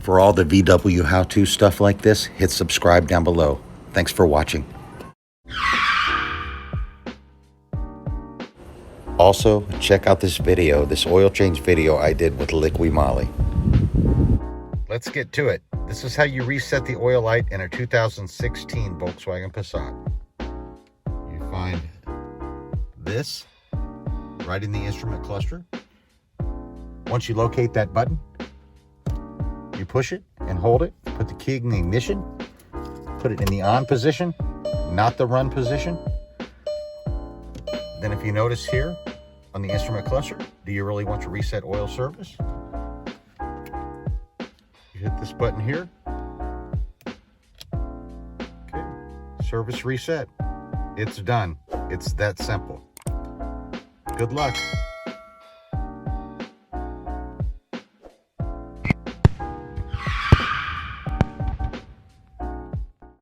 For all the VW how-to stuff like this, hit subscribe down below. Thanks for watching. Also, check out this video, this oil change video I did with Liqui Moly. Let's get to it. This is how you reset the oil light in a 2016 Volkswagen Passat. You find this right in the instrument cluster. Once you locate that button, you push it and hold it, put the key in the ignition, put it in the on position, not the run position. Then if you notice here on the instrument cluster, do you really want to reset oil service? You hit this button here. Okay, service reset. It's done. It's that simple. Good luck.